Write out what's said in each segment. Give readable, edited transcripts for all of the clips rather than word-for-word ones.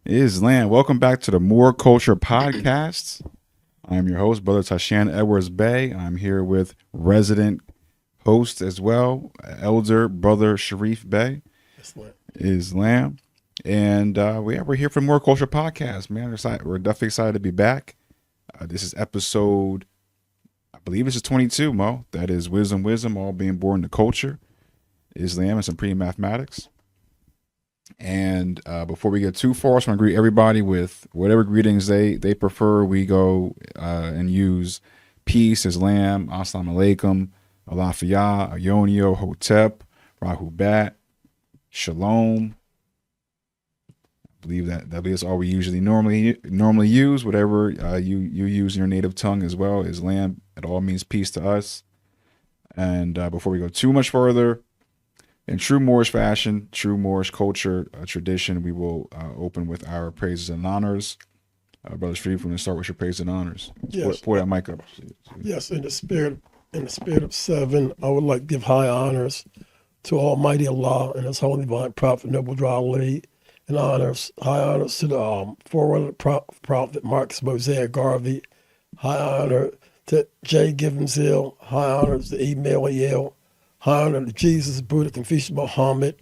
Islam. Welcome back to the Moor Culture Podcast. I am your host, Brother Tyshan Edwards Bay. I'm here with resident host as well, Elder Brother Shariff Bay. Islam. And we're here for Moor Culture Podcast, man. We're definitely excited to be back. This is episode, I believe this is 22, Mo. That is Wisdom, all being born to culture, Islam, and some pre-mathematics. And before we get too far, I just want to greet everybody with whatever greetings they prefer. We go and use peace, Islam, Assalamu alaikum, Alafiyah, Ayonio, Hotep, Rahubat, Shalom. I believe that is all we usually normally use. Whatever you use in your native tongue as well. Islam, it all means peace to us. And before we go too much further, in true Moorish fashion, true Moorish culture, tradition, we will open with our praises and honors. Brother Shariff, we're going to start with your praises and honors. Yes. Pour that mic up. Yes, in the spirit of seven, I would like to give high honors to Almighty Allah and His Holy Divine Prophet Noble Ali, and high honors to the forerunner Prophet Marcus Mosiah Garvey, high honor to J. Gibbons Hill, high honors to E. Yale, high honor to Jesus, Buddha, Confucius, Muhammad,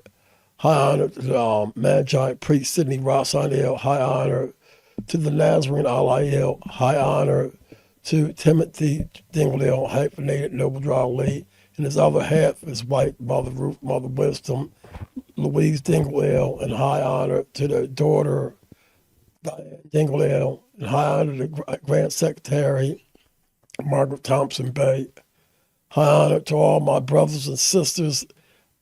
high honor to the Magi priest Sidney Rossaniel, high honor to the Nazarene Aliel, high honor to Timothy Dingledale, hyphenated Noble Ali, and his other half, his wife, Mother Ruth, Mother Wisdom, Louise Dingledale, and high honor to their daughter, Diane Dingledale, and high honor to the Grand Secretary, Margaret Thompson Bay. High honor to all my brothers and sisters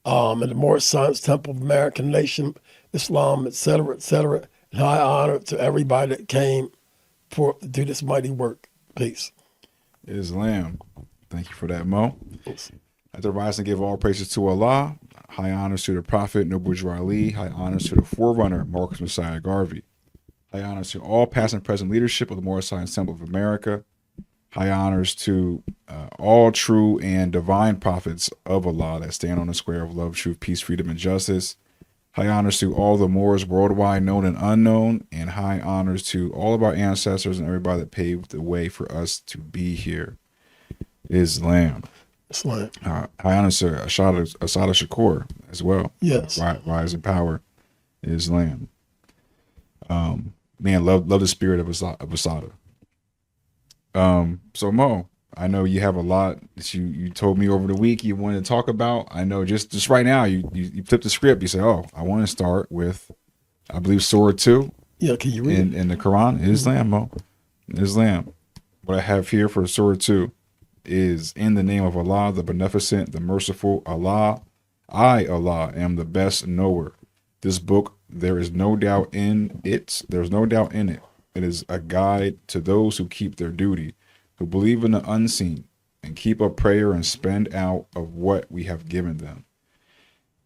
in the Moorish Science Temple of American Nation, Islam, etc., etc. And high honor to everybody that came to do this mighty work. Peace. Islam. Thank you for that, Mo. At the rise and give all praises to Allah. High honors to the Prophet Noble Ali. High honors to the forerunner Marcus Mosiah Garvey. High honors to all past and present leadership of the Moorish Science Temple of America. High honors to all true and divine prophets of Allah that stand on the square of love, truth, peace, freedom, and justice. High honors to all the Moors worldwide, known and unknown. And high honors to all of our ancestors and everybody that paved the way for us to be here. Islam. High honors to Asada Shakur as well. Yes. Rise in power. Islam. Man, love the spirit of Asada. So Mo, I know you have a lot that you told me over the week you wanted to talk about. I know just right now you flipped the script. You said, "Oh, I want to start with, I believe Surah 2." Yeah, can you read in the Quran? Islam, Mo. Islam. What I have here for Surah 2 is, in the name of Allah, the Beneficent, the Merciful. Allah, I, Allah, am the best knower. This book, there is no doubt in it. There's no doubt in it. It is a guide to those who keep their duty, who believe in the unseen, and keep up prayer and spend out of what we have given them,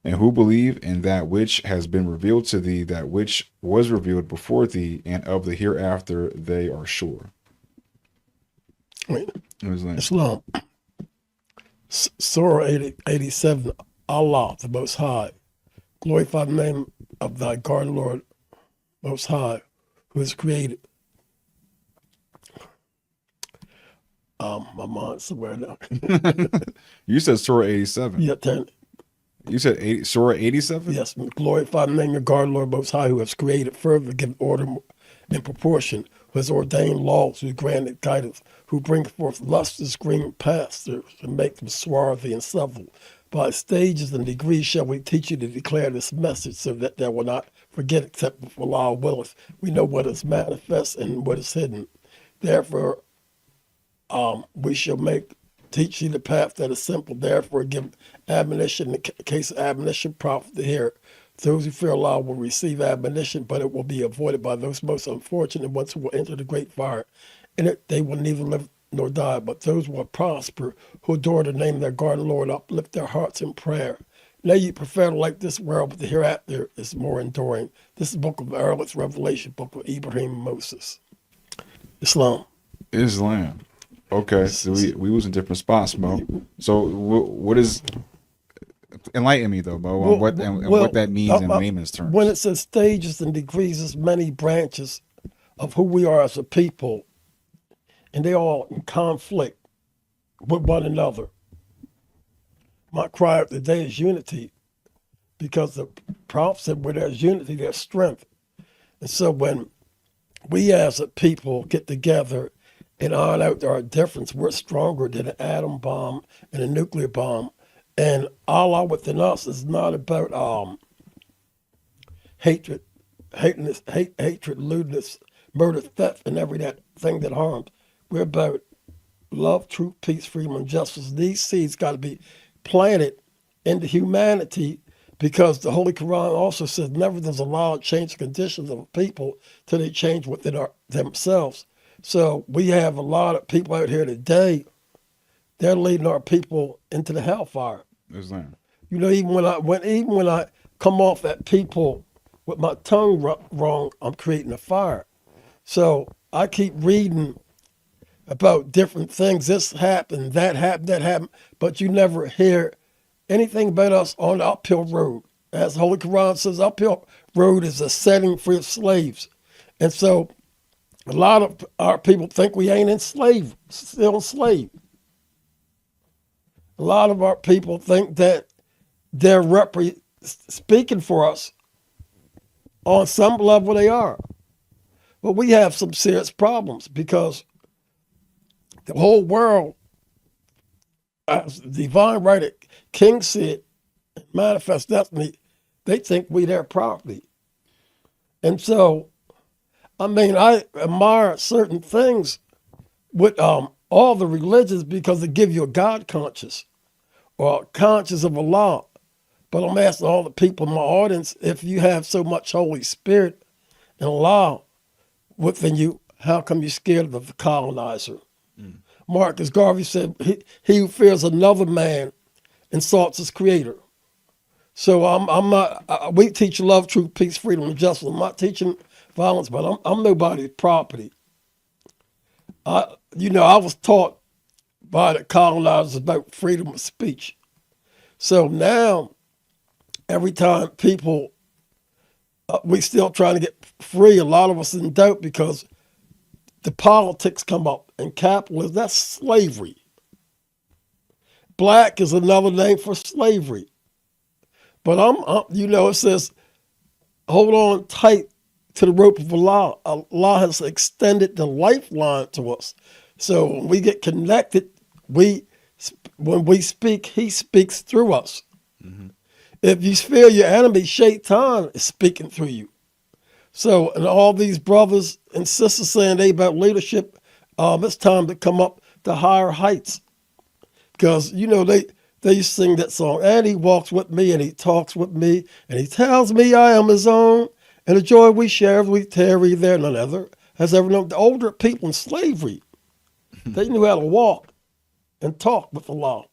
and who believe in that which has been revealed to thee, that which was revealed before thee, and of the hereafter they are sure. Wait. Islam. Surah 87, Allah, the Most High. Glorify the name of thy God, Lord, Most High, who has created. My mind's somewhere now. You said Surah 87. Yeah, You said Surah 87? Yes, glorify the name of God, Lord Most High, who has created further, give order in proportion, who has ordained laws, who granted guidance, who bring forth lustrous green pastures and make them swarthy and supple. By stages and degrees shall we teach you to declare this message, so that they will not forget except if Allah willeth. We know what is manifest and what is hidden. Therefore, we shall teach you the path that is simple. Therefore, give admonition in case of admonition, profit to hear. Those who fear Allah will receive admonition, but it will be avoided by those most unfortunate ones who will enter the great fire. In it, they will neither live nor die, but those who will prosper, who adore the name of their God and Lord, uplift their hearts in prayer. Nay, you prefer to like this world, but the hereafter is more enduring. This is the book of Earl's Revelation, book of Ibrahim and Moses. Islam. Okay, so we was in different spots, Mo. So what is Enlighten me though, Bo, on what that means in layman's terms. When it says stages and degrees, there's many branches of who we are as a people, and they're all in conflict with one another. My cry of the day is unity, because the prophet said where there's unity, there's strength. And so when we as a people get together and iron out our difference, we're stronger than an atom bomb and a nuclear bomb. And Allah within us is not about hatred, lewdness, murder, theft, and every that thing that harms. We're about love, truth, peace, freedom, and justice. These seeds got to be planted into humanity, because the Holy Quran also says never does Allah change the conditions of people till they change within themselves. So we have a lot of people out here today, they're leading our people into the hellfire. Islam. You know, even when I come off at people with my tongue wrong, I'm creating a fire. So I keep reading about different things. This happened, that happened, but you never hear anything about us on the uphill road. As the Holy Quran says, uphill road is a setting for slaves. And so a lot of our people think we ain't still enslaved. A lot of our people think that they're speaking for us. On some level they are. But we have some serious problems, because the whole world, as the divine writer King said, Manifest Destiny, they think we their property. And so, I mean, I admire certain things with all the religions, because they give you a God conscious or conscious of Allah. But I'm asking all the people in my audience, if you have so much Holy Spirit and Allah within you, how come you're scared of the colonizer? Marcus Garvey said, he who fears another man insults his creator. So I'm not, we teach love, truth, peace, freedom, and justice. I'm not teaching violence, but I'm nobody's property. I was taught by the colonizers about freedom of speech. So now, every time people, we still trying to get free, a lot of us in doubt, because the politics come up, and capitalism, that's slavery. Black is another name for slavery. But it says, hold on tight to the rope of Allah. Allah has extended the lifeline to us. So when we get connected, when we speak, he speaks through us. Mm-hmm. If you feel your enemy, Shaitan is speaking through you. So, and all these brothers and sisters saying they about leadership, it's time to come up to higher heights. Because, they used to sing that song, and he walks with me, and he talks with me, and he tells me I am his own, and the joy we share, we tarry there. None other has ever known. The older people in slavery, they knew how to walk and talk with Allah,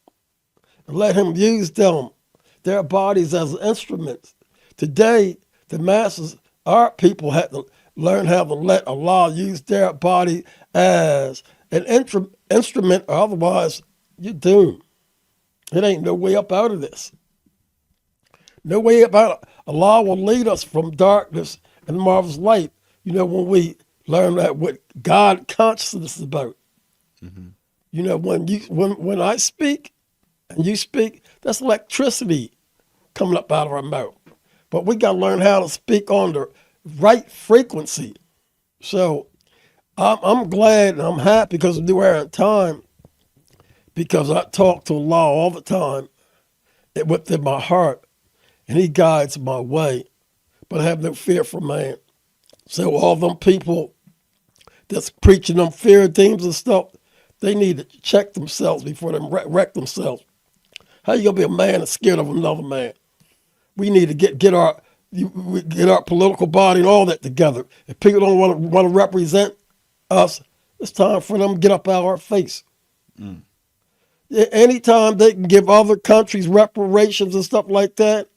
and let him use their bodies as instruments. Today, the masses, our people had to learn how to let Allah use their body as an instrument, or otherwise you're doomed. It ain't no way up out of this. No way up out of it. Allah will lead us from darkness and marvelous light. When we learn that what God consciousness is about. Mm-hmm. When I speak and you speak, that's electricity coming up out of our mouth. But we got to learn how to speak on the right frequency. So I'm glad and I'm happy because of New Era Time, because I talk to Allah all the time within my heart, and he guides my way, but I have no fear for man. So all them people that's preaching them fear demons and stuff, they need to check themselves before they wreck themselves. How you gonna be a man that's scared of another man? We need to get our political body and all that together. If people don't want to represent us, it's time for them to get up out of our face. Mm. Anytime they can give other countries reparations and stuff like that,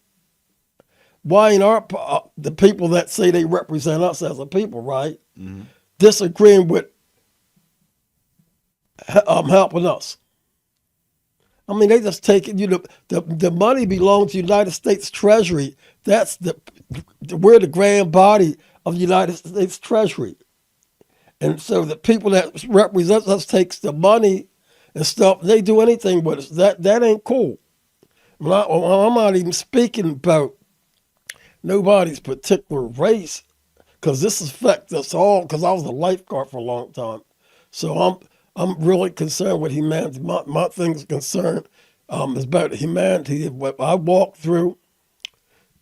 why ain't the people that say they represent us as a people, right, mm-hmm, disagreeing with helping us? I mean, they just take it. The money belongs to the United States Treasury. We're the grand body of the United States Treasury, and so the people that represent us takes the money and stuff. They do anything with us. That ain't cool. I'm not even speaking about nobody's particular race, because this affects us all. Because I was a lifeguard for a long time, so I'm really concerned with humanity. My thing's concerned is about humanity. I walk through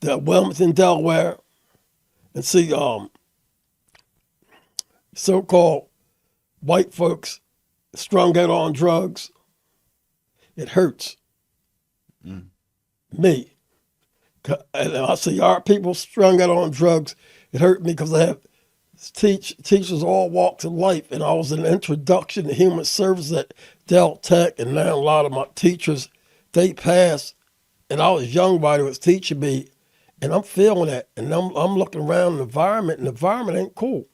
the Wilmington, Delaware, and see so-called white folks strung out on drugs, it hurts me. And I see our people strung out on drugs, it hurt me, because I have teachers all walks of life, and I was in introduction to human service at Del Tech, and now a lot of my teachers, they passed, and I was young while they was teaching me, and I'm feeling that, and I'm looking around the environment, and the environment ain't cool.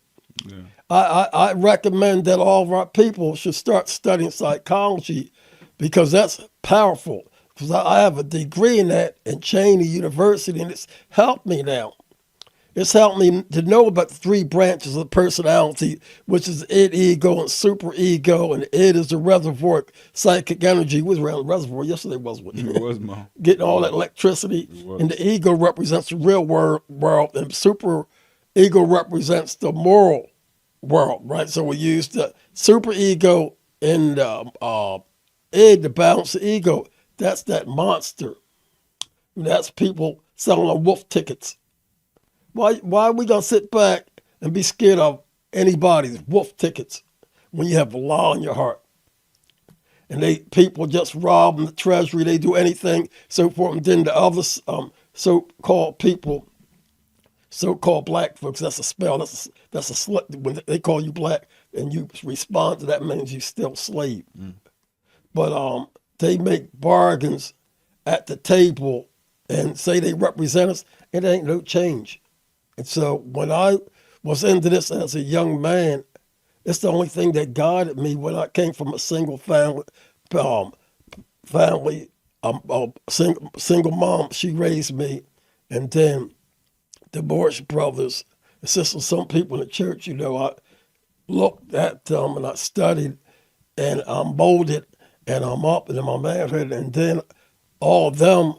Yeah. I recommend that all of our people should start studying psychology, because that's powerful. Because I have a degree in that in Cheney University, and it's helped me now. It's helped me to know about the three branches of personality, which is id, ego, and super ego. And id is the reservoir of psychic energy. We was around the reservoir yesterday, wasn't it? It was, Mo. Getting all that electricity. And the ego represents the real world, and super ego represents the moral world, right? So we use the super ego and id to balance the ego. That's that monster. That's people selling on wolf tickets. Why are we gonna sit back and be scared of anybody's wolf tickets when you have a law in your heart? And people just rob the treasury, they do anything, so forth. And then the other so-called people, so-called black folks, that's a spell, that's a slip. When they call you black and you respond to that, means you still slave. But they make bargains at the table and say they represent us. It ain't no change. And so when I was into this as a young man, it's the only thing that guided me when I came from a single family, single mom. She raised me, and then divorced brothers and sisters. Some people in the church, I looked at them and I studied, and I'm molded, and I'm up in my manhood, and then all of them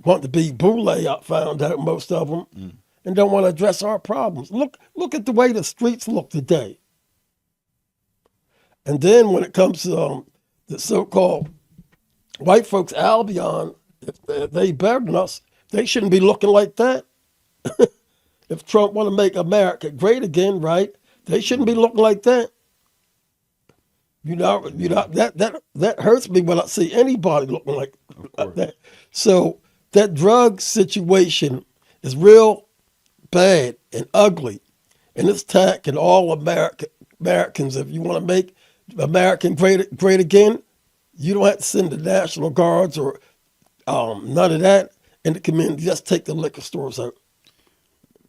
want to be boule. I found out most of them. And don't want to address our problems. Look at the way the streets look today. And then when it comes to the so-called white folks, Albion, if they better than us, they shouldn't be looking like that. If Trump want to make America great again, right? They shouldn't be looking like that. That hurts me when I see anybody looking like that. So that drug situation is real bad and ugly, and it's attacking all Americans. If you want to make America great again, you don't have to send the National Guards or none of that in the community. Just take the liquor stores out.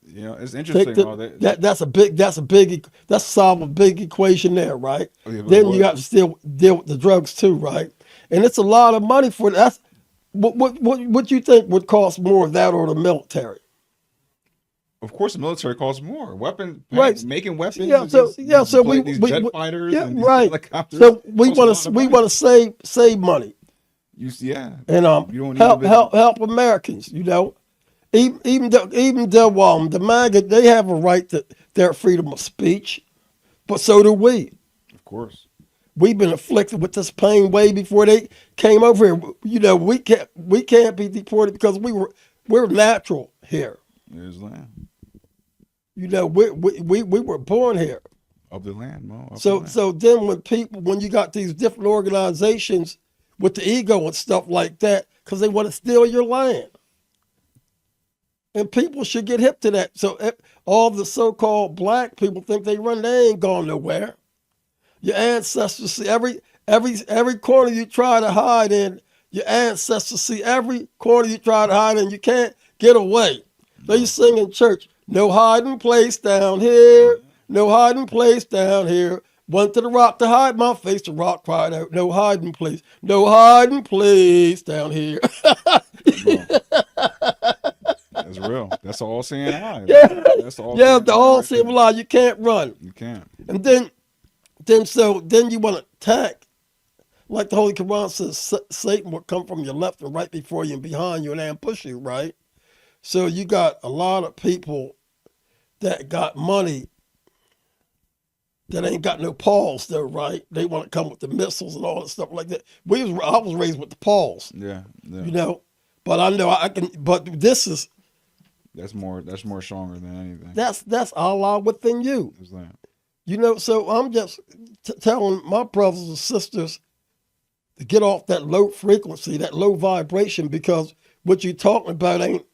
It's interesting. That's solve a big equation there, right? Then you got to still deal with the drugs too, right? And it's a lot of money for that. What you think would cost more of that or the military? Of course, the military costs more. Right? Making weapons. So these jet fighters. Yeah, and these right. Helicopters so we want to save money. And help Americans. Even though the MAGA, they have a right to their freedom of speech, but so do we. Of course. We've been afflicted with this pain way before they came over here. We can't be deported because we're natural here. There's land. We were born here. Of the land, Mo. So then when you got these different organizations with the ego and stuff like that, because they want to steal your land. And people should get hip to that. So all the so-called black people think they ain't going nowhere. Your ancestors see every corner you try to hide in, your ancestors see every corner you try to hide in, you can't get away. They sing in church, no hiding place down here, no hiding place down here. Went to the rock to hide my face. The rock cried out, "No hiding, please. No hiding, please, down here." Bro, that's real. That's all saying I. Yeah, That's all yeah. saying The I all right there. seem lie. You can't run. You can't. And then you want to attack, like the Holy Quran says, Satan will come from your left and right before you and behind you and ambush you, right? So you got a lot of people that got money that ain't got no paws though, right? They want to come with the missiles and all that stuff like that. I was raised with the paws, Yeah. you know, but I know I can. But this is That's more stronger than anything. that's Allah within you, It's that. you know. So I'm just telling my brothers and sisters to get off that low frequency, that low vibration, because what you're talking about ain't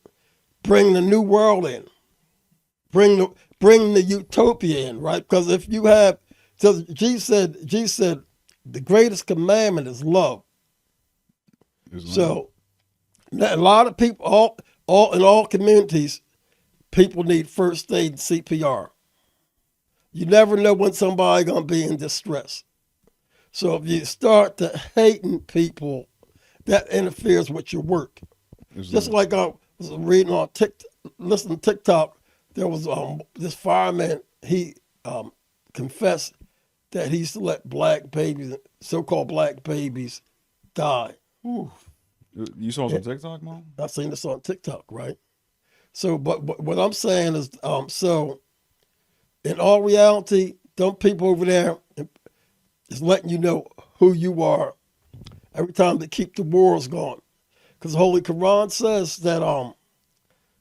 bring the new world in, bring the utopia in, right? Because if you have, so Jesus said, the greatest commandment is love. So a lot of people, in all communities, people need first aid and CPR. You never know when somebody's gonna be in distress. So if you start to hating people, that interferes with your work. Just like I was reading on listening to TikTok, there was this fireman. He confessed that he used to let black babies, so-called black babies, die. Ooh. You saw some TikTok, Mom? I've seen this on TikTok, right? So, but what I'm saying is, so in all reality, them people over there is letting you know who you are every time they keep the wars going. Because the Holy Quran says that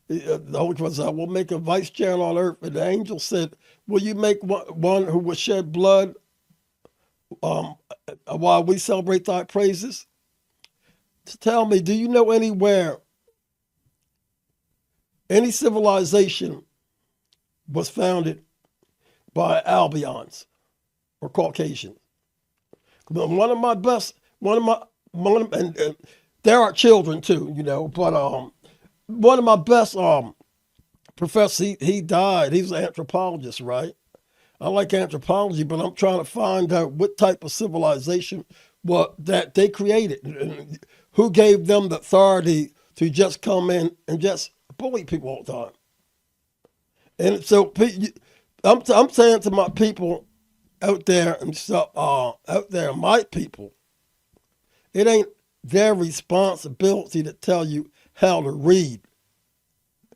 the Holy Quran says, "I will make a vicegerent on earth." And the angel said, "Will you make one who will shed blood while we celebrate thy praises?" To tell me, do you know anywhere any civilization was founded by Albions or Caucasians? One of my and there are children too, you know, but one of my best professors, he died. He was an anthropologist, right? I like anthropology, but I'm trying to find out what type of civilization that they created, and who gave them the authority to just come in and just bully people all the time. And so I'm saying to my people out there and stuff, my people, it ain't their responsibility to tell you how to read.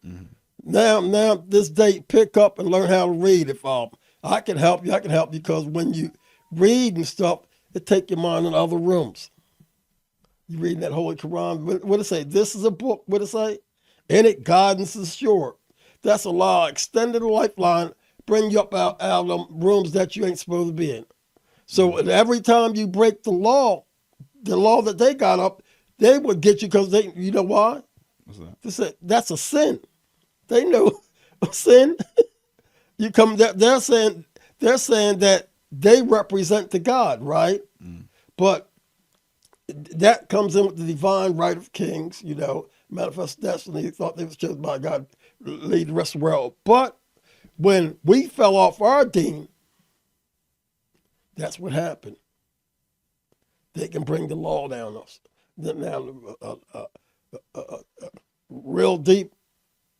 Mm-hmm. Now, this day, pick up and learn how to read. If I can help you, because when you read and stuff, it take your mind in other rooms. You reading that Holy Quran, what it say? This is a book, what it say? In it, guidance is sure. That's a law, extended lifeline, bring you up out of them rooms that you ain't supposed to be in. So every time you break the law that they got up, they would get you because you know why? What's that? They said, that's a sin. They know a sin. You come, they're saying that they represent the God, right? Mm. But that comes in with the divine right of kings, you know, manifest destiny. Thought they was chosen by God to lead the rest of the world. But when we fell off our deen, that's what happened. They can bring the law down on us. Now, real deep,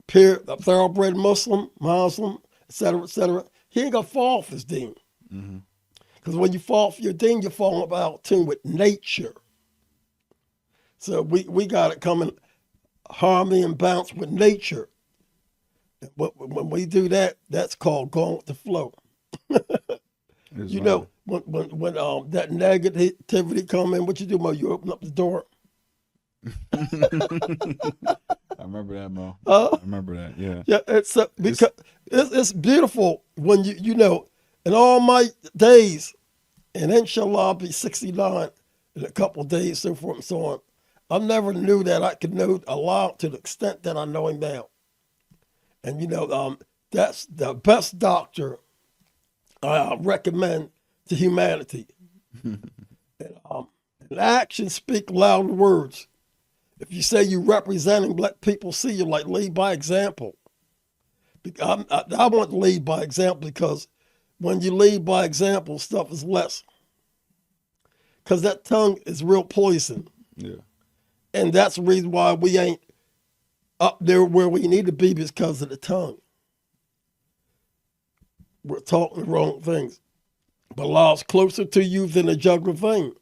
thoroughbred Muslim, et cetera, he ain't gonna fall off his deen. Because when you fall off your deen, you're falling out tune with nature. So we got to come in harmony and balance with nature. When we do that, that's called going with the flow. You know, when that negativity come in, what you do, Mo? You open up the door. I remember that, Mo. I remember that. Yeah. Yeah, because it's beautiful when you know, in all my days, and inshallah I'll be 69 in a couple of days, so forth and so on. I never knew that I could know Allah to the extent that I know him now. And you know, that's the best doctor I recommend to humanity. And actions speak louder than words. If you say you're representing, let people see you, like lead by example. I want to lead by example because when you lead by example, stuff is less. Because that tongue is real poison. Yeah. And that's the reason why we ain't up there where we need to be, because of the tongue. We're talking the wrong things. But Allah's closer to you than a jugular vein.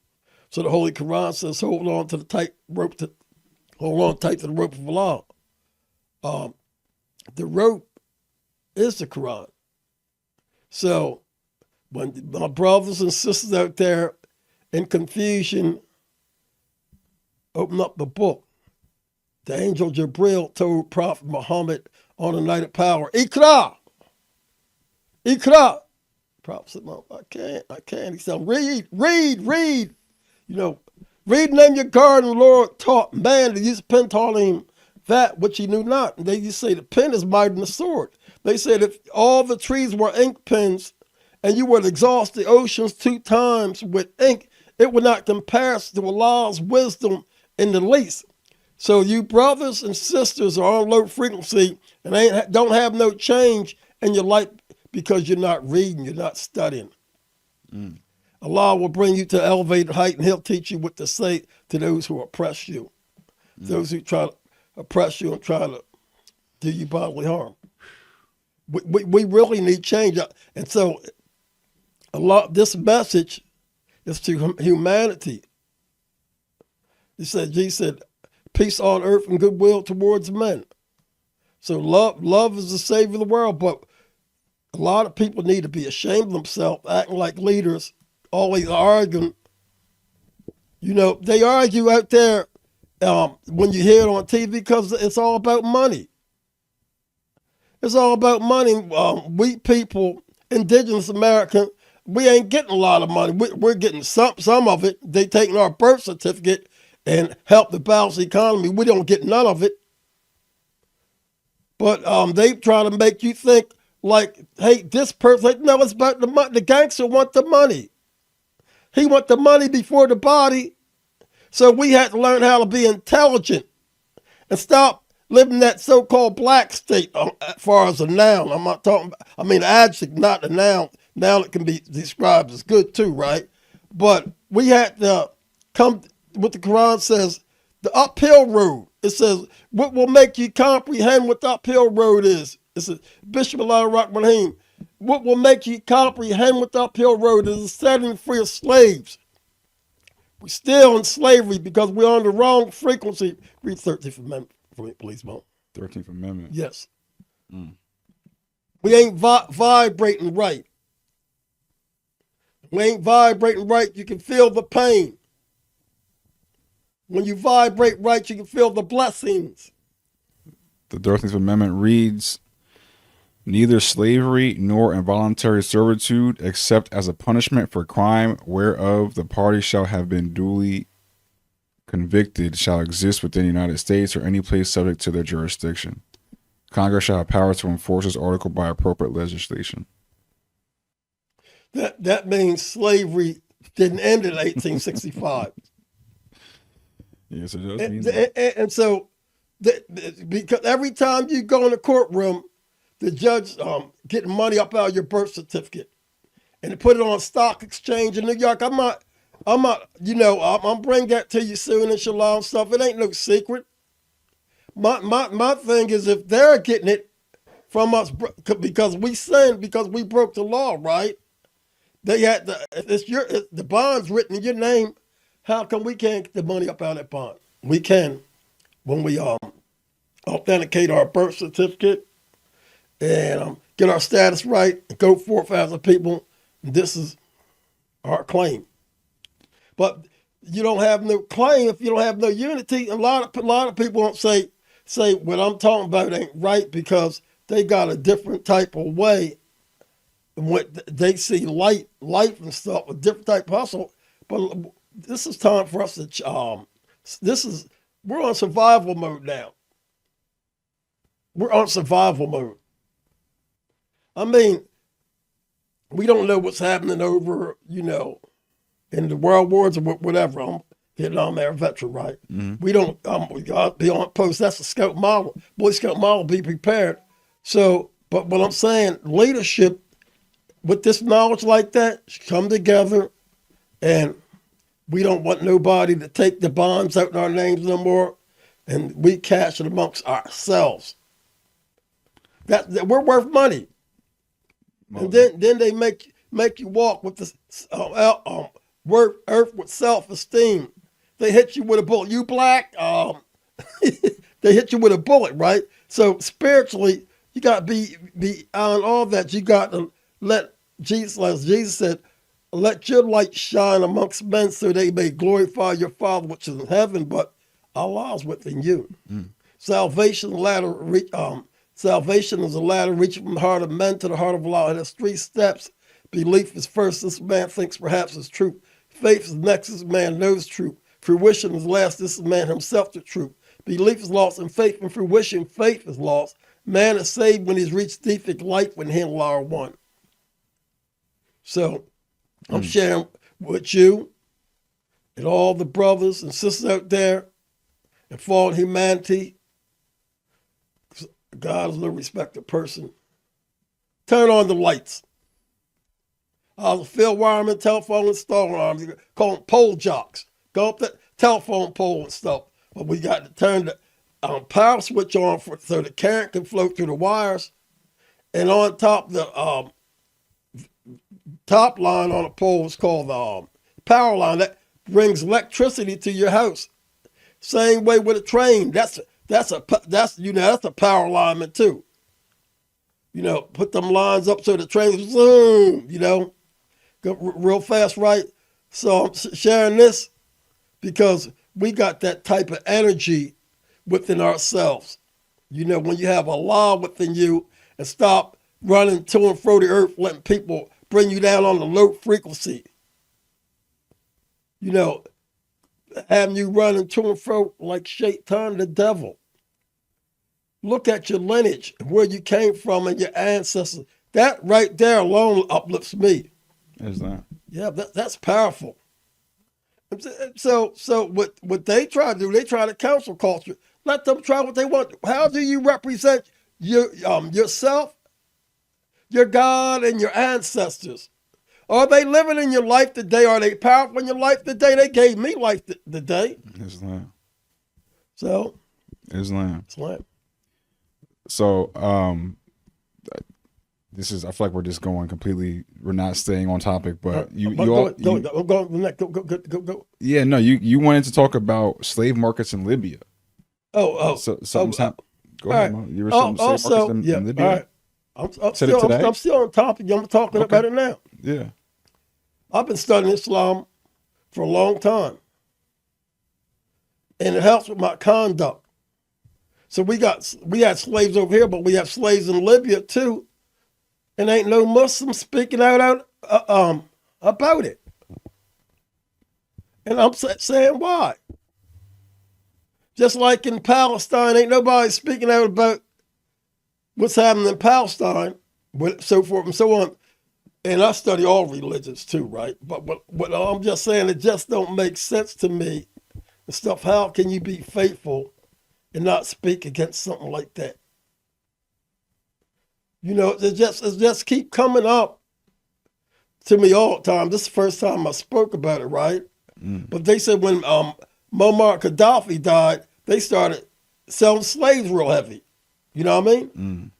So the Holy Quran says, hold on tight to the rope of Allah. The rope is the Quran. So when my brothers and sisters out there in confusion open up the book, the angel Jibril told Prophet Muhammad on the night of power, Iqra. Prophet said, no, I can't. He said, read. Reading in your garden, the Lord taught man to use pen, taught him that which he knew not. And they used to say the pen is mightier than the sword. They said if all the trees were ink pens and you were to exhaust the oceans 2 times with ink, it would not compare to Allah's wisdom in the least. So you brothers and sisters are on low frequency and don't have no change in your life because you're not reading, you're not studying. Allah will bring you to elevated height, and he'll teach you what to say to those who oppress you, those who try to oppress you and try to do you bodily harm. We really need change. And so this message is to humanity. Jesus said, peace on earth and goodwill towards men. So love is the savior of the world, but a lot of people need to be ashamed of themselves, acting like leaders, always arguing. They argue out there when you hear it on TV because it's all about money. It's all about money. We people, indigenous American, we ain't getting a lot of money. We're getting some of it. They taking our birth certificate and help to balance the economy. We don't get none of it. But they try to make you think like, hey, this person, no, it's about the money. The gangster want the money. He want the money before the body. So we had to learn how to be intelligent and stop living that so-called black state as far as a noun. I'm not talking about, adjective, not a noun. Now it can be described as good too, right? But we had to come, what the Quran says, the uphill road. It says, what will make you comprehend what the uphill road is? It says, Bismillah ar-Rahman ar-Rahim. What will make you comprehend what the uphill road is setting free of slaves. We're still in slavery because we're on the wrong frequency. Read 13th Amendment for me, please, Mo. 13th Amendment. Yes. We ain't vibrating right. We ain't vibrating right. You can feel the pain. When you vibrate right, you can feel the blessings. The 13th Amendment reads, neither slavery nor involuntary servitude, except as a punishment for crime whereof the party shall have been duly convicted, shall exist within the United States or any place subject to their jurisdiction. Congress shall have power to enforce this article by appropriate legislation. That means slavery didn't end in 1865. Yes, it does mean that. And so, because every time you go in a courtroom, the judge getting money up out of your birth certificate and to put it on stock exchange in New York. I'm bring that to you soon, inshallah, and stuff. It ain't no secret. My thing is, if they're getting it from us because we sinned, because we broke the law, right? They had the bond's written in your name. How come we can't get the money up out of that bond? We can when we authenticate our birth certificate and get our status right and go forth as a people. This is our claim. But you don't have no claim if you don't have no unity. A lot of people don't say what I'm talking about ain't right because they got a different type of way in what they see life and stuff, a different type of hustle. But this is time for us to, we're on survival mode now. We're on survival mode. We don't know what's happening over, in the world wars or whatever. I'm Vietnam era veteran, right? Mm-hmm. We don't, we got to be on post. That's the scout model. Boy Scout model, be prepared. So, but what I'm saying, leadership, with this knowledge like that, come together, and we don't want nobody to take the bonds out in our names no more, and we cash it amongst ourselves. That we're worth money, and then they make you walk with this worth earth with self-esteem. They hit you with a bullet. You black, they hit you with a bullet, right? So spiritually, you got to be on all that. You got to let Jesus, as Jesus said, let your light shine amongst men so they may glorify your Father which is in heaven, but Allah is within you. Salvation is a ladder reaching from the heart of men to the heart of Allah. It has 3 steps. Belief is first. This man thinks perhaps is truth. Faith is next. This man knows truth. Fruition is last. This is man himself the truth. Belief is lost in faith, and fruition, faith is lost. Man is saved when he's reached defect life when he and Allah are one. So I'm sharing with you and all the brothers and sisters out there and fallen humanity. God is no respecter of person. Turn on the lights. I was a field wireman, telephone installer, you call them pole jocks. Go up that telephone pole and stuff. But we got to turn the power switch on so the current can flow through the wires. And on top, the top line on a pole is called the power line that brings electricity to your house. Same way with a train. That's a power lineman too. Put them lines up so the trains zoom. Go real fast, right? So I'm sharing this because we got that type of energy within ourselves. When you have Allah within you and stop running to and fro the earth, letting people bring you down on the low frequency. Having you running to and fro like Shaitan, the devil. Look at your lineage, where you came from and your ancestors. That right there alone uplifts me. Is that? Yeah, that's powerful. So what they try to do, they try to cancel culture. Let them try what they want. How do you represent yourself, your God, and your ancestors? Are they living in your life today? Are they powerful in your life today? They gave me life today. Islam. So. Islam. Islam. So, I feel like we're just going completely, we're not staying on topic, but go. Yeah, no, you wanted to talk about slave markets in Libya. So something's happened. Go ahead, right. You were saying slave markets in Libya? All right. I'm still on topic. I'm talking about it now. Yeah. I've been studying Islam for a long time. And it helps with my conduct. So we had slaves over here, but we have slaves in Libya too. And ain't no Muslims speaking out about it. And I'm saying why. Just like in Palestine, ain't nobody speaking out about what's happening in Palestine, so forth and so on. And I study all religions too, right? But I'm just saying it just don't make sense to me. And stuff, how can you be faithful and not speak against something like that? It just keep coming up to me all the time. This is the first time I spoke about it, right? But they said when Muammar Gaddafi died, they started selling slaves real heavy. You know what I mean?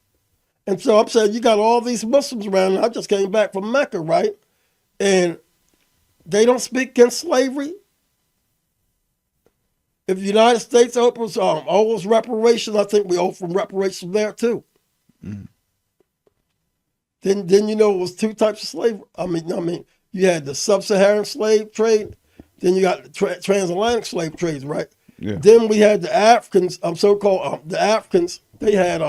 And so I'm saying you got all these Muslims around. And I just came back from Mecca, right? And they don't speak against slavery. If the United States owes reparations, I think we owe from reparations there too. Then it was 2 types of slavery. I mean, you had the sub-Saharan slave trade, then you got the transatlantic slave trades, right? Yeah. Then we had the Africans, the Africans. They had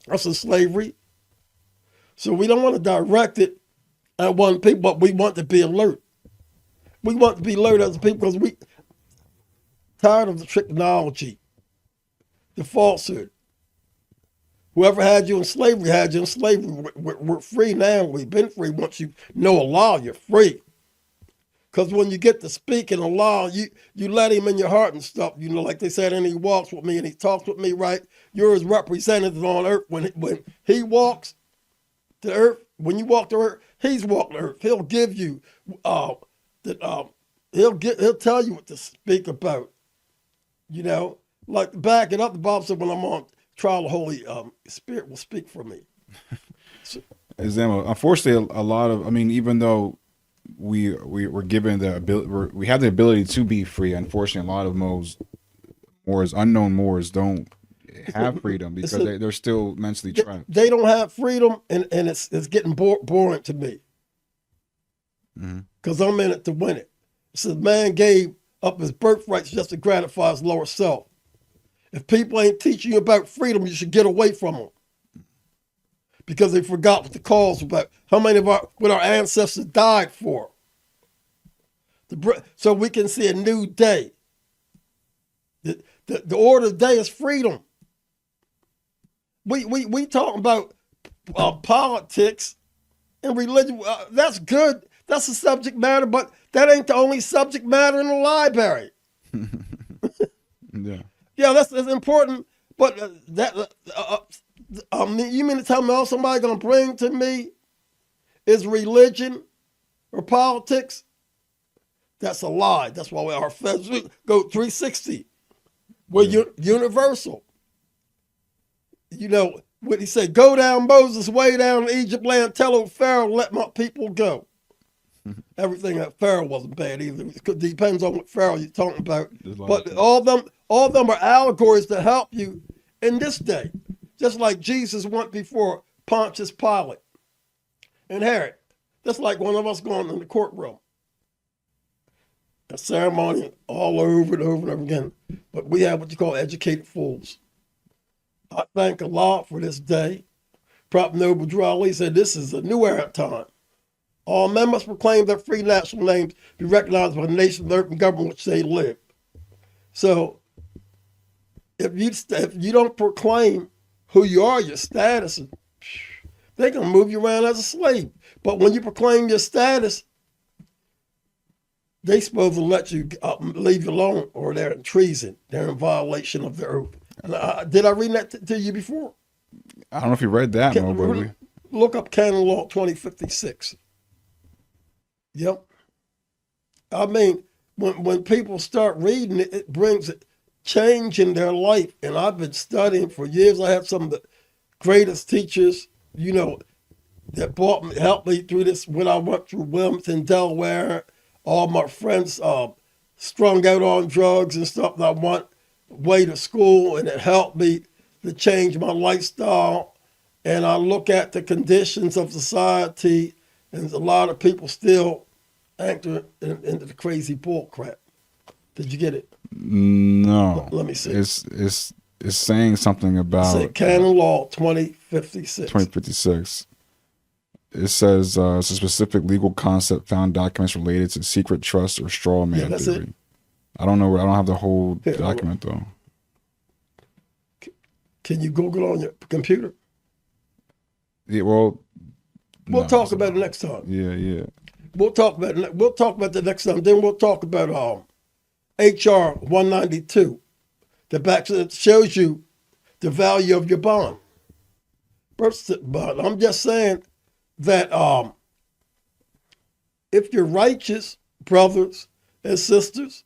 that's a slavery. So we don't want to direct it at one people, but we want to be alert. We want to be alert as a people because we tired of the technology, the falsehood. Whoever had you in slavery had you in slavery. We're free now. We've been free. Once you know Allah, you're free. Because when you get to speak in Allah, you let him in your heart and stuff. Like they said, and he walks with me and he talks with me, right? You're his representative on earth. When he walks, The earth, when you walk the earth, he's walking the earth. He'll give you that. He'll tell you what to speak about. You know, like to back it up. The Bible said, "When I'm on trial, the Holy Spirit will speak for me." So, unfortunately, a lot of, I mean, even though we're given the ability, we have the ability to be free. Unfortunately, a lot of unknown Moors don't have freedom because they're still mentally trapped. They don't have freedom, and it's getting boring to me because I'm in it to win it. It says man gave up his birthrights just to gratify his lower self. If people ain't teaching you about freedom, you should get away from them because they forgot what the cause was about. How many of what our ancestors died for? So we can see a new day. The order of the day is freedom. We talking about politics and religion. That's good. That's the subject matter, but that ain't the only subject matter in the library. Yeah, that's important. But you mean to tell me all somebody gonna bring to me is religion or politics? That's a lie. That's why our feds go 360. We're universal. You know what he said? Go down Moses' way down in Egypt land. Tell old Pharaoh, let my people go. Everything that Pharaoh wasn't bad either. It depends on what Pharaoh you're talking about. But all of them are allegories to help you in this day. Just like Jesus went before Pontius Pilate and Herod. That's like one of us going in the courtroom. A ceremony all over and over and over again. But we have what you call educated fools. I thank Allah for this day. Prophet Noble Drew Ali said this is a new era time. All men must proclaim their free national names be recognized by the nation, the earth, and government which they live. So if you don't proclaim who you are, your status, they're going to move you around as a slave. But when you proclaim your status, they supposed to let you leave you alone, or they're in treason. They're in violation of the oath. Did I read that to you before? I don't know if you read that, but look up Canon Law 2056. Yep. I mean, when people start reading it, it brings change in their life. And I've been studying for years. I have some of the greatest teachers, you know, that helped me through this when I went through Wilmington, Delaware. All my friends strung out on drugs and stuff, and I went way to school, and it helped me to change my lifestyle. And I look at the conditions of society, and there's a lot of people still enter into the crazy bull crap. Did you get it? No. Let me see. It's saying something about Canon Law 2056. 2056. It says it's a specific legal concept found in documents related to secret trust or straw man theory. It. I don't know. I don't have the whole document though. Can you Google on your computer? Yeah. Well, we'll talk about it next time. Yeah. We'll talk about it. We'll talk about it next time. Then we'll talk about HR 192. That shows you the value of your bond. But I'm just saying that if you're righteous, brothers and sisters,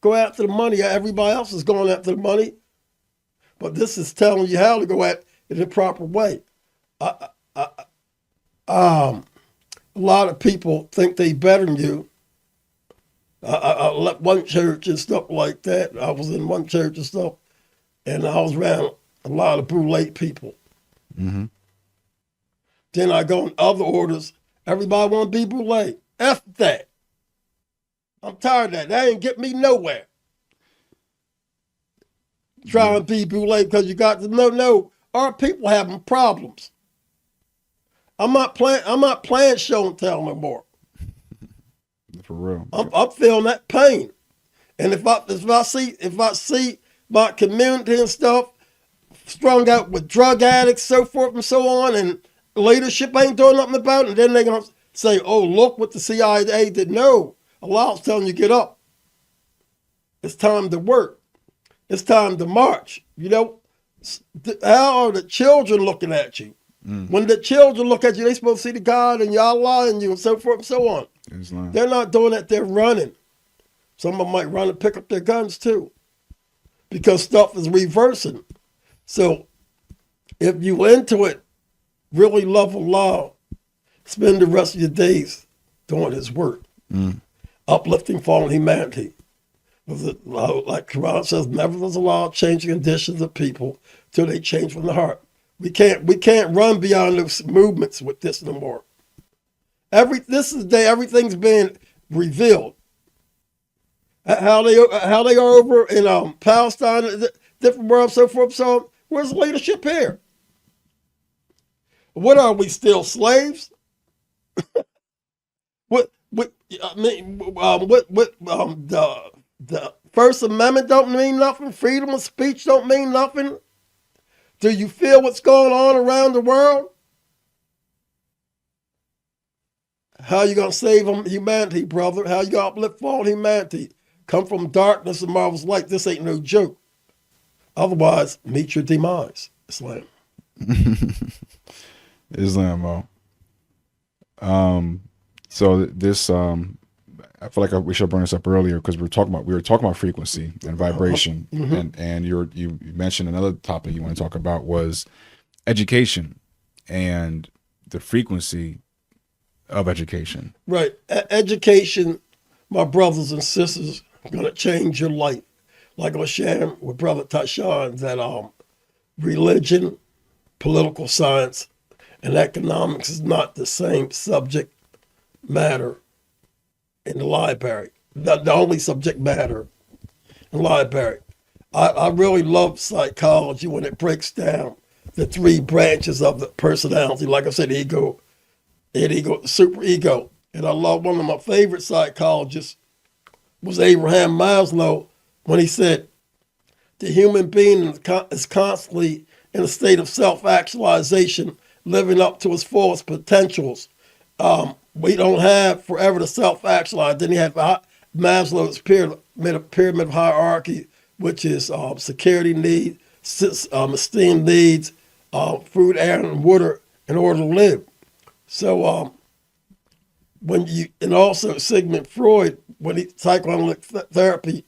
go after the money. Everybody else is going after the money, but this is telling you how to go at it in a proper way. A lot of people think they better than you. I left one church and stuff like that. I was in one church and stuff, and I was around a lot of brulate people. Mm-hmm. Then I go in other orders. Everybody want to be brulate. F that. I'm tired of that. That ain't get me nowhere. Trying to be brulate because you got to know our people having problems. I'm not playing show and tell no more. For real. I'm feeling that pain. And if I see my community and stuff strung out with drug addicts, so forth and so on, and leadership ain't doing nothing about it, and then they're gonna say, oh, look what the CIA did. No. Allah's telling you, get up. It's time to work. It's time to march. You know, how are the children looking at you? When the children look at you, they supposed to see the God and Allah and you and so forth and so on. Islam. They're not doing that. They're running. Some of them might run and pick up their guns too, because stuff is reversing. So if you into it, really love Allah, spend the rest of your days doing His work, uplifting fallen humanity. Like Quran says, never does Allah change the conditions of people till they change from the heart. We can't run beyond those movements with this no more. This is the day everything's being revealed. How they are over in Palestine, different world, so forth, so on. Where's the leadership here? What are we, still slaves? The First Amendment don't mean nothing. Freedom of speech don't mean nothing. Do you feel what's going on around the world? How you gonna save humanity, brother? How you gonna uplift fallen humanity? Come from darkness and marvelous light. This ain't no joke. Otherwise, meet your demise. Islam. Islam. So this I feel like we should bring this up earlier because we were talking about frequency and vibration, and you mentioned another topic you want to talk about was education and the frequency of education. Right, education, my brothers and sisters, gonna change your life. Like I was sharing with Brother Tyshan that religion, political science, and economics is not the same subject matter in the library. The only subject matter in the library. I really love psychology when it breaks down the three branches of the personality. Like I said, ego, super ego. And I love one of my favorite psychologists was Abraham Maslow when he said the human being is constantly in a state of self-actualization, living up to his fullest potentials. We don't have forever to self-actualize. Then he had Maslow's pyramid of hierarchy, which is security needs, esteem needs, food, air, and water in order to live. So and also Sigmund Freud, psychoanalytic therapy,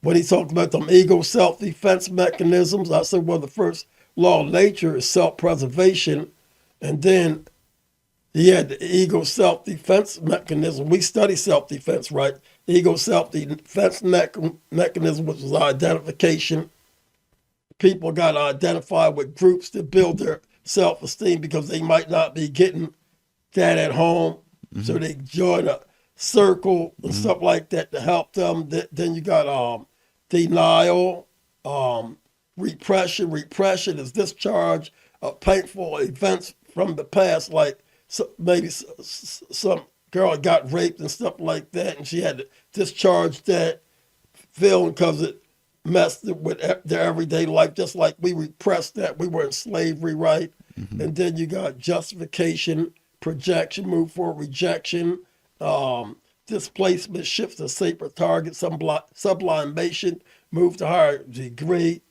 when he talked about them ego self-defense mechanisms, I said, well, the first law of nature is self-preservation, and then he had the ego self-defense mechanism. We study self-defense, right? The ego self-defense mechanism, which was identification. People got to identify with groups to build their self-esteem because they might not be getting that at home. Mm-hmm. So they join a circle and stuff like that to help them. Then you got denial, repression. Repression is discharge of painful events from the past, like maybe some girl got raped and stuff like that, and she had to discharge that feeling because it messed with their everyday life, just like we repressed that. We were in slavery, right? Mm-hmm. And then you got justification, projection, move forward, rejection, displacement, shift to safer target, sublimation, move to higher degree,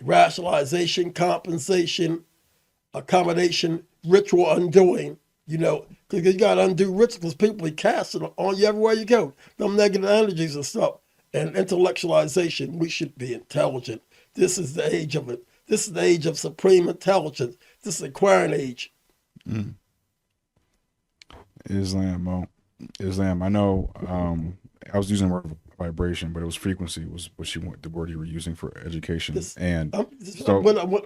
rationalization, compensation, accommodation, ritual undoing, because you got to undo rituals. People be casting on you everywhere you go, them negative energies and stuff. And intellectualization, we should be intelligent. This is the age of it. This is the age of supreme intelligence. This is the acquiring age. Islam. I know. I was using the word vibration, but it was frequency. Was the word you were using for education?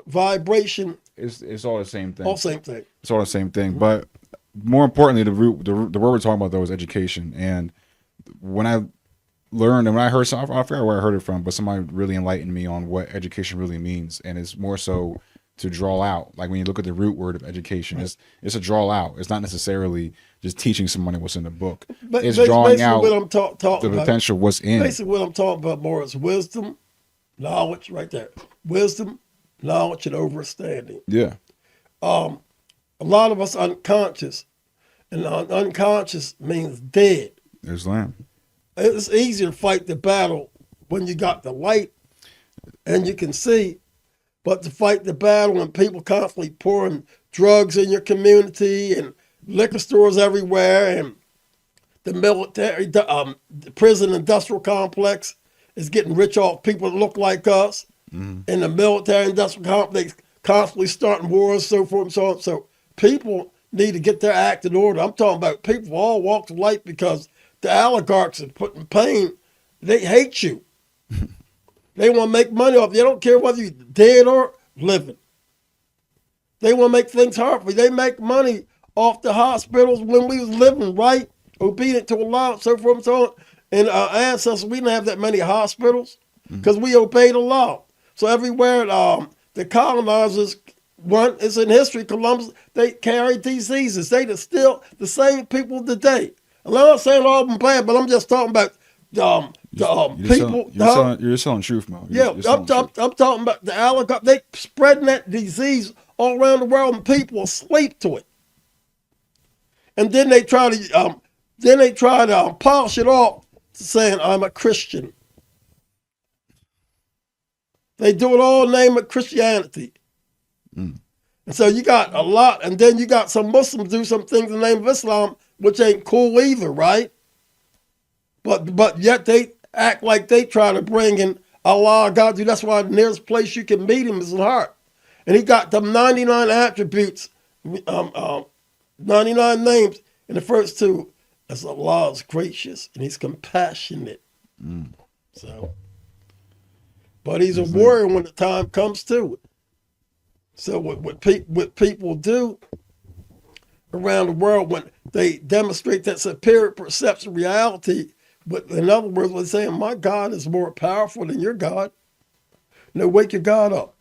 Vibration. It's all the same thing. All same thing. It's all the same thing. Mm-hmm. But more importantly, the word we're talking about though is education. And when I learned and when I heard something, I forgot where I heard it from, but somebody really enlightened me on what education really means, and it's more so to draw out. Like when you look at the root word of education, right. It's a draw out. It's not necessarily just teaching somebody what's in the book. But it's drawing out what I'm talking the potential what's in. Basically, what I'm talking about more is wisdom, knowledge, right there. Wisdom, knowledge, and understanding. Yeah. A lot of us unconscious, and unconscious means dead. Islam. It's easier to fight the battle when you got the light and you can see, but to fight the battle when people constantly pouring drugs in your community and liquor stores everywhere and the military, the prison industrial complex is getting rich off people that look like us. And the military industrial complex constantly starting wars, so forth and so on. So people need to get their act in order. I'm talking about people of all walks of life because the oligarchs are putting pain. They hate you. They want to make money off you. They don't care whether you're dead or living. They want to make things hard for you. They make money off the hospitals when we was living right, obedient to Allah, so forth and so on. And our ancestors, we didn't have that many hospitals because we obeyed Allah. So everywhere the colonizers went, it's in history, Columbus, they carried diseases. They are still the same people today. And I'm not saying all of them bad, but I'm just talking about people. You're selling truth, Mo. I'm talking about the oligarch. They spreading that disease all around the world, and people are asleep to it. And then they try to polish it off, saying I'm a Christian. They do it all in the name of Christianity. And so you got a lot, and then you got some Muslims do some things in the name of Islam, which ain't cool either, right? But yet they act like they try to bring in Allah, God. That's why the nearest place you can meet him is in heart. And he got them 99 attributes, 99 names, and the first two is Allah is gracious and he's compassionate. So, but he's a warrior when the time comes to it. So what people do around the world when they demonstrate that superior perception of reality, but in other words, they're saying, my God is more powerful than your God. No, wake your God up.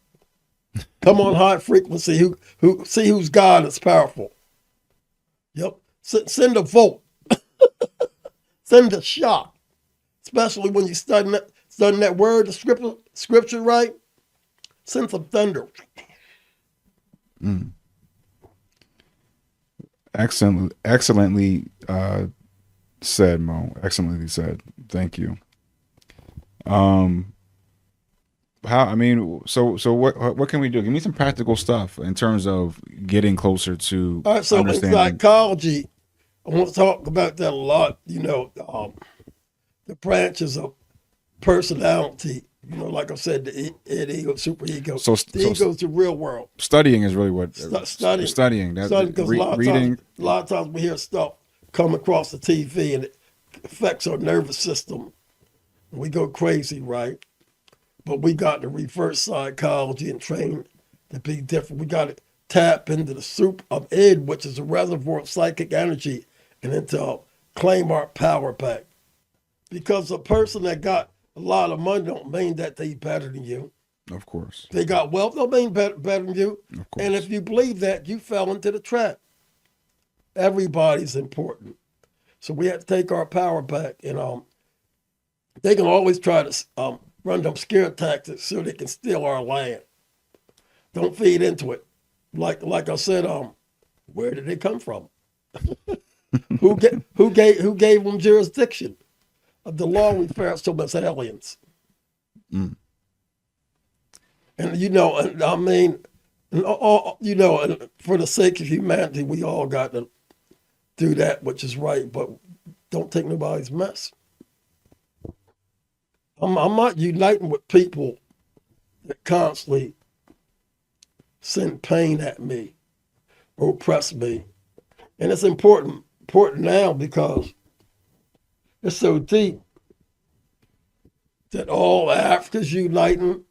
Come on, high frequency. Who see whose God is powerful. Yep. Send a vote. Send a shock. Especially when you studying that word, the scripture, right? Send some thunder. Excellently said, Mo. Excellently said. Thank you. So what can we do? Give me some practical stuff in terms of getting closer to all right, so understanding. In psychology, I want to talk about that a lot. The branches of personality. Like I said, the ego, superego. The ego is the real world. Studying is really what studying. That's reading. A lot of times we hear stuff come across the TV and it affects our nervous system. And we go crazy, right? But we got to reverse psychology and train to be different. We got to tap into the soup of id, which is a reservoir of psychic energy, and then to claim our power back. Because a person that got a lot of money don't mean that they better than you. Of course. They got wealth don't mean better than you. Of course. And if you believe that, you fell into the trap. Everybody's important. So we have to take our power back. And they can always try to run them scare tactics so they can steal our land. Don't feed into it. Like I said, where did they come from? Who gave them jurisdiction? The law refers to them as aliens. And for the sake of humanity, we all got to do that which is right, but don't take nobody's mess. I'm not uniting with people that constantly send pain at me or oppress me. And it's important now because it's so deep that all Africa's uniting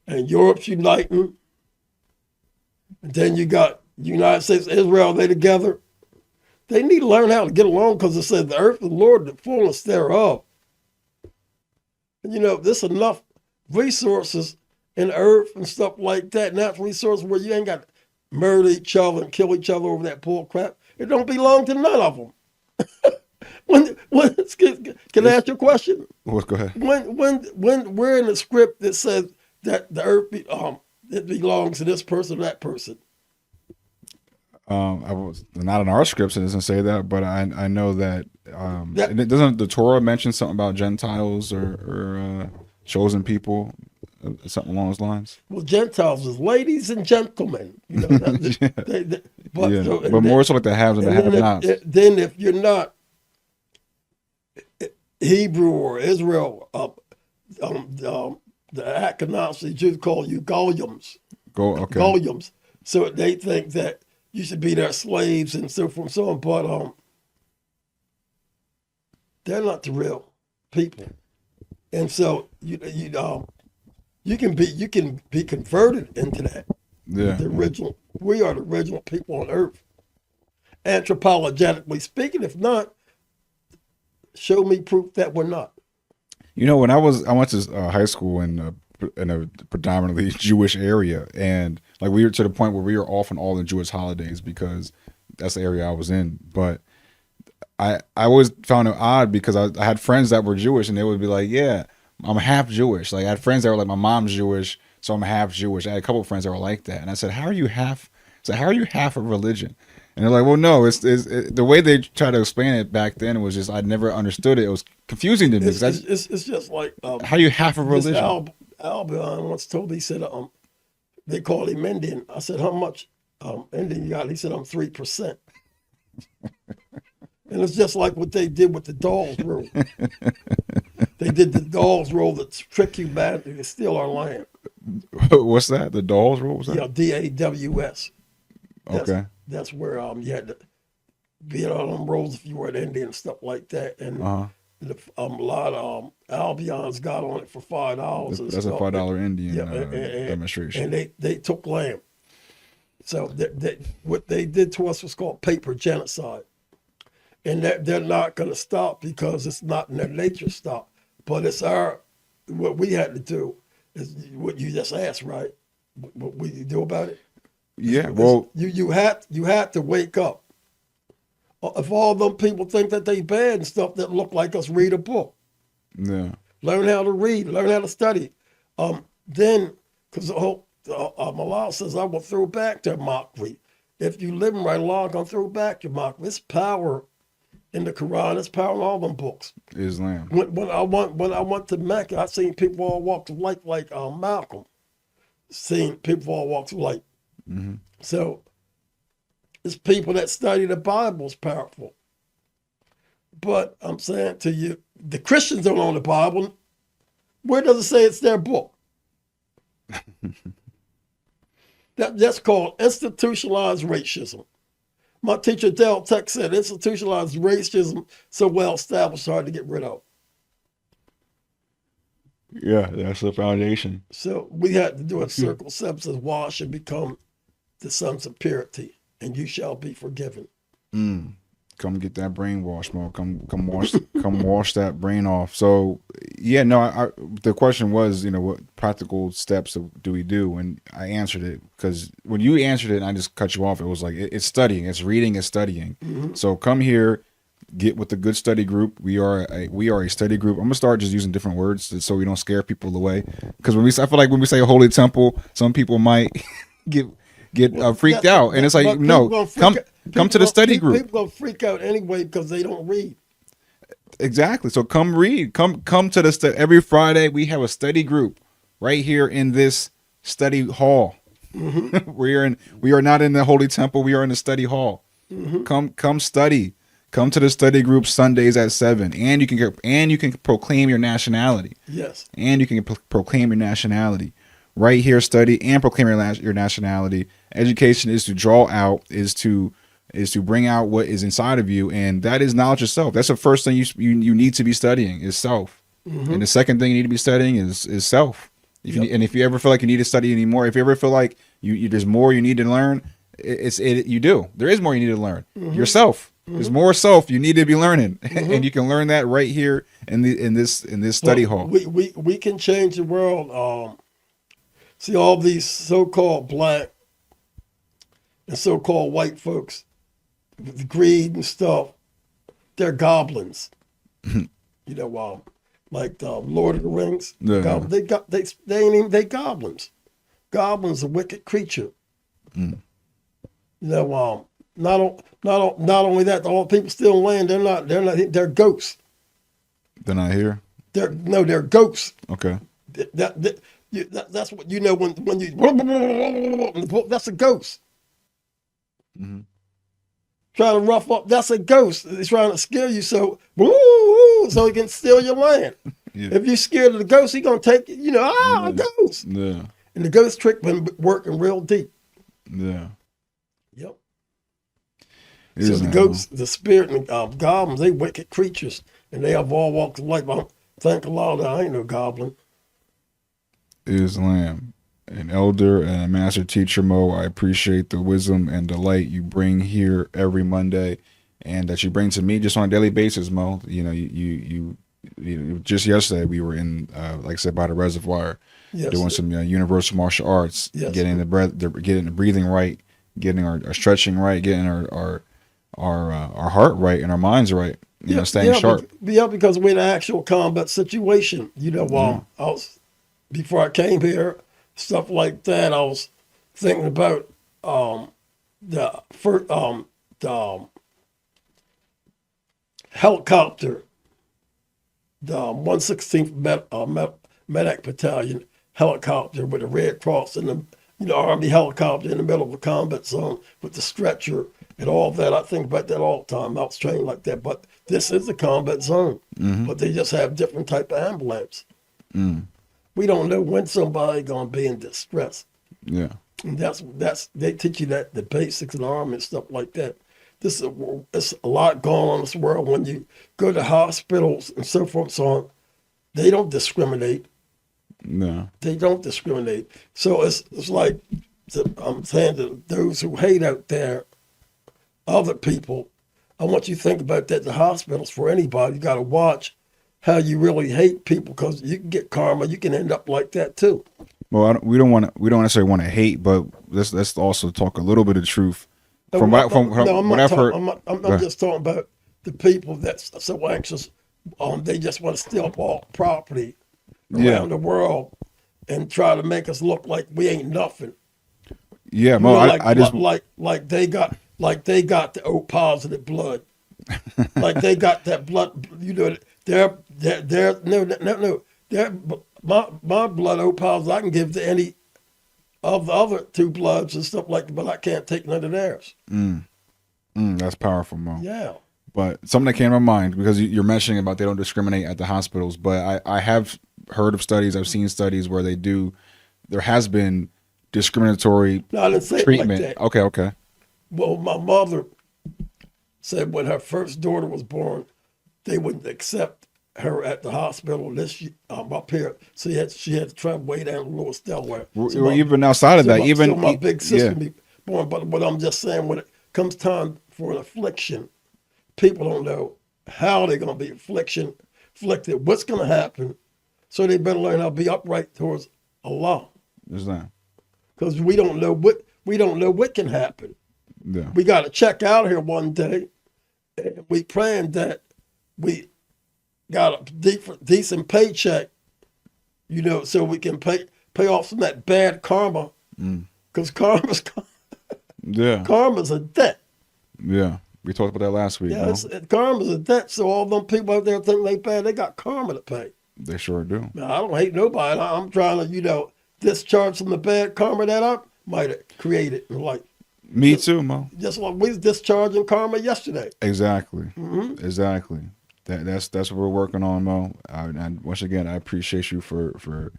and Europe's uniting. And then you got United States, Israel, they together. They need to learn how to get along because it says the earth, the Lord, the fullness thereof. And there's enough resources in earth and stuff like that, natural resources where you ain't got to murder each other and kill each other over that bull crap. It don't belong to none of them. Can I ask you a question? Well, go ahead. When we're in a script that says that the earth it belongs to this person or that person. I was not in our scripts. It doesn't say that, but I know that. Doesn't the Torah mention something about Gentiles or chosen people something along those lines. Well, Gentiles is ladies and gentlemen. You know, but, Yeah, so, but more so like the haves and the have-nots. Then if you're not Hebrew or Israel, the Ashkenazi Jews call you Goyams. Okay. Goyams. So they think that you should be their slaves and so forth and so on. But they're not the real people. And so you can be converted into that. Yeah. The original. We are the original people on earth. Anthropologically speaking, if not, show me proof that we're not. You know, when I went to high school in a predominantly Jewish area, and like we were to the point where we were off on all the Jewish holidays because that's the area I was in. But I always found it odd because I had friends that were Jewish, and they would be like, "Yeah, I'm half Jewish." Like I had friends that were like, "My mom's Jewish, so I'm half Jewish." I had a couple of friends that were like that, and I said, "How are you half? So how are you half a religion?" And they're like, "Well, no, it's the way they tried to explain it back then was just I never understood it. It was confusing to me. It's just like how are you half a religion?" Albion once told me, he said, they called him Indian. I said, "How much Indian you got?" He said, "I'm 3%." And it's just like what they did with the Dawes rule. They did the Dawes rule that trick you bad to steal our land. What's that? The Dawes rule? Was that? Yeah, DAWS. Okay. That's where you had to be on them rolls if you were an Indian and stuff like that. And a lot of Albions got on it for $5. That's a $5 Indian and demonstration. And they took land. So what they did to us was called paper genocide. And they're not going to stop because it's not in their nature to stop. But it's what we had to do is what you just asked, right? What we do about it? Yeah, well, you had to wake up. If all them people think that they bad and stuff that look like us, read a book. Yeah. Learn how to read. Learn how to study. Then, because Allah says, "I will throw back their mockery." If you live right along, I'm gonna throw back your mockery. It's power in the Quran. It's power in all them books. Islam. When I went to Mecca, I seen people all walks of life like Malcolm. Seen people all walks of life. Mm-hmm. So it's people that study the Bible is powerful. But I'm saying to you, the Christians don't own the Bible. Where does it say it's their book? That's called institutionalized racism. My teacher, Del Tech, said institutionalized racism so well established, hard to get rid of. Yeah, that's the foundation. So we had to do a circle 7 says, "Wash and become the sons of purity, and you shall be forgiven." Come get that brainwash, Mo. Come wash that brain off. So yeah, no. The question was, what practical steps do we do? And I answered it because when you answered it, and I just cut you off. It was like it's studying, it's reading, it's studying. Mm-hmm. So come here, get with a good study group. We are a study group. I'm gonna start just using different words so we don't scare people away. Because I feel like when we say holy temple, some people might get freaked out, and it's like, no, come to the study group. People gonna freak out anyway because they don't read. Exactly. So come read. Come to the study. Every Friday we have a study group right here in this study hall. Mm-hmm. We are not in the holy temple. We are in the study hall. Mm-hmm. Come study. Come to the study group Sundays at 7, and you can proclaim your nationality. Yes. And you can proclaim your nationality. Right here, study and proclaim your nationality. Education is to draw out, is to bring out what is inside of you, and that is knowledge of self. That's the first thing you need to be studying is self, and the second thing you need to be studying is self. If you ever feel like you need to study anymore, if you ever feel like there's more you need to learn, you do. There is more you need to learn. Yourself. There's more self you need to be learning, and you can learn that right here in this study hall. We can change the world. See, all these so-called black and so-called white folks with greed and stuff, they're goblins. Like the Lord of the Rings. Yeah. They goblins. Goblins a wicked creature. Not only that, all the people still in land, they're ghosts. They're not here? They're ghosts. Okay. That's what you know when you that's a ghost. Mm-hmm. Trying to rough up, that's a ghost. It's trying to scare you so he can steal your land. Yeah. If you're scared of the ghost, he gonna take it. A ghost. Yeah. And the ghost trick been working real deep. Yeah. Yep. It So is the now, ghosts, the spirit, and goblins, they wicked creatures, and they have all walks of life. I thank Allah that I ain't no goblin. Islam. An elder and a master teacher, Mo. I appreciate the wisdom and the light you bring here every Monday, and that you bring to me just on a daily basis, Mo. You just yesterday we were in, like I said, by the reservoir, doing some universal martial arts, getting getting the breathing right, getting our stretching right, getting our heart right and our minds right. Staying sharp. Because we're in an actual combat situation. Before I came here, stuff like that. I was thinking about the helicopter, the 116th Medic Battalion helicopter with the Red Cross and the Army helicopter in the middle of a combat zone with the stretcher and all that. I think about that all the time. I was trained like that, but this is a combat zone. Mm-hmm. But they just have different type of ambulance. Mm. We don't know when somebody gonna be in distress. Yeah, and that's they teach you that the basics in the Army and stuff like that. It's a lot going on in this world. When you go to hospitals and so forth and so on, they don't discriminate. No, they don't discriminate. So it's like I'm saying to those who hate out there, other people, I want you to think about that. The hospitals, for anybody, you got to watch how you really hate people, because you can get karma. You can end up like that too. Well, we don't necessarily want to hate, but let's also talk a little bit of truth. I'm just talking about the people that's so anxious. They just want to steal all property around the world and try to make us look like we ain't nothing. Yeah, Mo, like they got the O positive blood, like they got that blood. My blood O positive I can give to any of the other two bloods and stuff like that, but I can't take none of theirs. That's powerful, Mo. Yeah. But something that came to my mind, because you're mentioning about they don't discriminate at the hospitals, but I have heard of studies, I've seen studies where there has been discriminatory treatment. Like that. Okay. Well, my mother said when her first daughter was born, they wouldn't accept her at the hospital up here. So she had to travel way down to Lewis, Delaware. Even outside of that, my big sister be born. But what I'm just saying, when it comes time for an affliction, people don't know how they're going to be afflicted, what's going to happen. So they better learn how to be upright towards Allah. Because we don't know what can happen. Yeah. We got to check out here one day, and we praying that we got a decent paycheck, so we can pay off some of that bad karma. Because karma's a debt. Yeah, we talked about that last week. Yeah, karma's a debt. So all them people out there think they bad, they got karma to pay. They sure do. Now, I don't hate nobody. I'm trying to, discharge some of the bad karma that I might have created in life. Me too, Mo. Just like we was discharging karma yesterday. Exactly. Mm-hmm. Exactly. That's what we're working on, Mo. And once again, I appreciate you for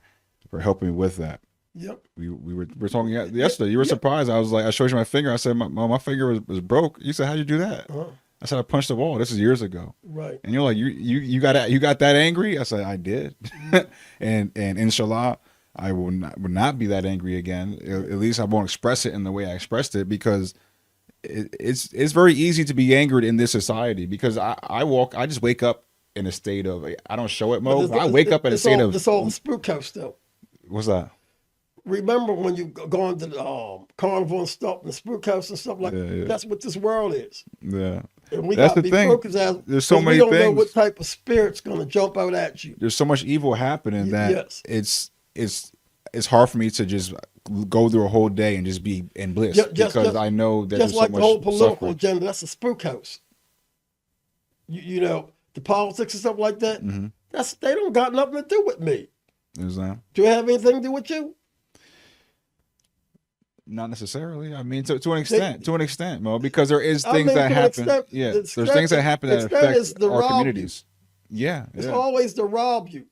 helping me with that. Yep. We were talking yesterday. You were surprised. I was like, I showed you my finger. I said, my finger was broke. You said, how'd you do that? Uh-huh. I said, I punched the wall. This is years ago. Right. And you're like, you got that angry? I said, I did. and inshallah, I will not be that angry again. At least I won't express it in the way I expressed it, because it's very easy to be angered in this society, because I just wake up in a state of, I don't show it, Mo, but I wake up in a state of. It's all the spook house though. What's that? Remember when you go into the carnival and stuff, and the spook house and stuff like that? Yeah. That's what this world is. Yeah. And we got to be focused as there's so many things. We don't know what type of spirit's going to jump out at you. There's so much evil happening that it's hard for me to just go through a whole day and just be in bliss, because I know that there's so much just like the whole political suffering. agenda. That's a spook house. The politics and stuff like that. Mm-hmm. They don't got nothing to do with me. Islam. Do it have anything to do with you? Not necessarily. I mean, to an extent, Mo, because there is things to that an happen. extent, Yeah, the there's things that happen that affect to our rob communities. Yeah, It's always to rob you.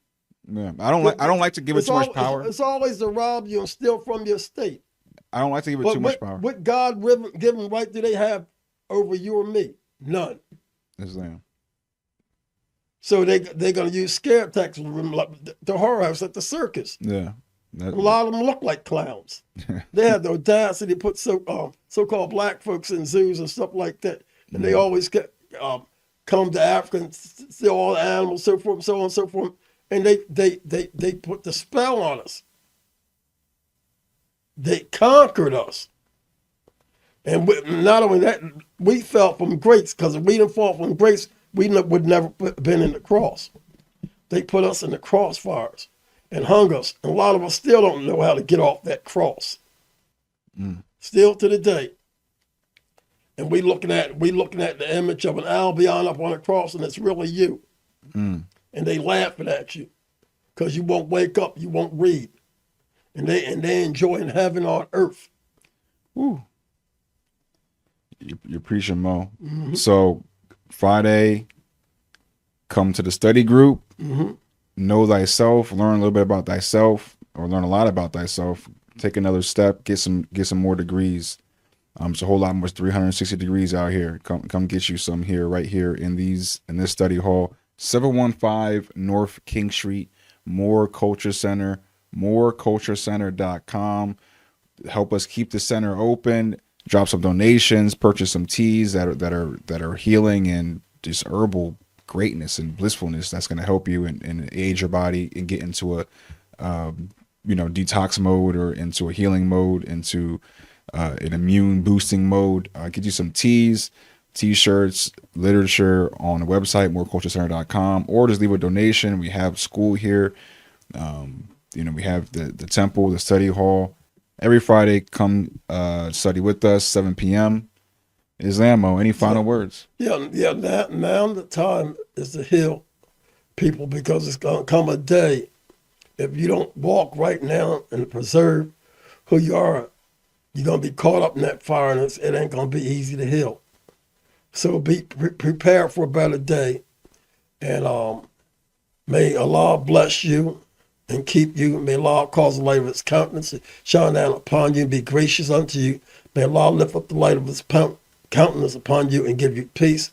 yeah. I don't like to give it too much power. It's always to rob you and steal from your state. I don't like to give it too much power. What God given right do they have over you or me? None. Islam. So they're gonna use scare tactics, like the horror house at the circus. Yeah. A lot of them look like clowns. They have the audacity to put so-called black folks in zoos and stuff like that, and they always come to Africa and steal all the animals, so forth, so on and so forth, and they put the spell on us. They conquered us, and not only that, we fell from grace, because if we didn't fall from grace, we would never been in the cross. They put us in the crossfires and hung us. And a lot of us still don't know how to get off that cross. Still to the day. And we looking at the image of an Albion up on a cross, and it's really you. And they laughing at you because you won't wake up, you won't read. And they enjoying heaven on earth. Ooh. You're preaching, Mo. So Friday, come to the study group. Know thyself, learn a little bit about thyself, or learn a lot about thyself. Take another step, get some more degrees. It's a whole lot more, 360 degrees out here. Come get you some here, right here in this study hall. 715 North King Street, Moor Culture Center, moorculturecenter.com. Help us keep the center open. Drop some donations, purchase some teas that are healing and just herbal greatness and blissfulness that's going to help you and age your body and get into a detox mode or into a healing mode, into an immune boosting mode. Get you some teas, t-shirts, literature on the website moreculturecenter.com, or just leave a donation. We have school here. We have the temple, the study hall. Every Friday, come study with us, 7 p.m. Islamo, any final words? Yeah. Now the time is to heal people, because it's going to come a day, if you don't walk right now and preserve who you are, you're going to be caught up in that fire, and it ain't going to be easy to heal. So be prepared for a better day, and may Allah bless you and keep you. May Allah cause the light of His countenance to shine down upon you and be gracious unto you. May Allah lift up the light of His countenance upon you and give you peace.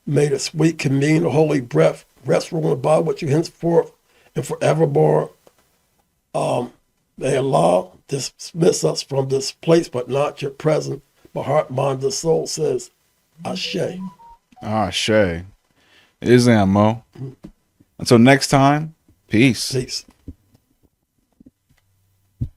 May the sweet communion, the holy breath, rest, rule, and abide with you henceforth and forevermore. May Allah dismiss us from this place, but not your presence. My heart, mind, and soul says, Ashe. Ashe. Islam, Mo. Until next time, peace. Peace.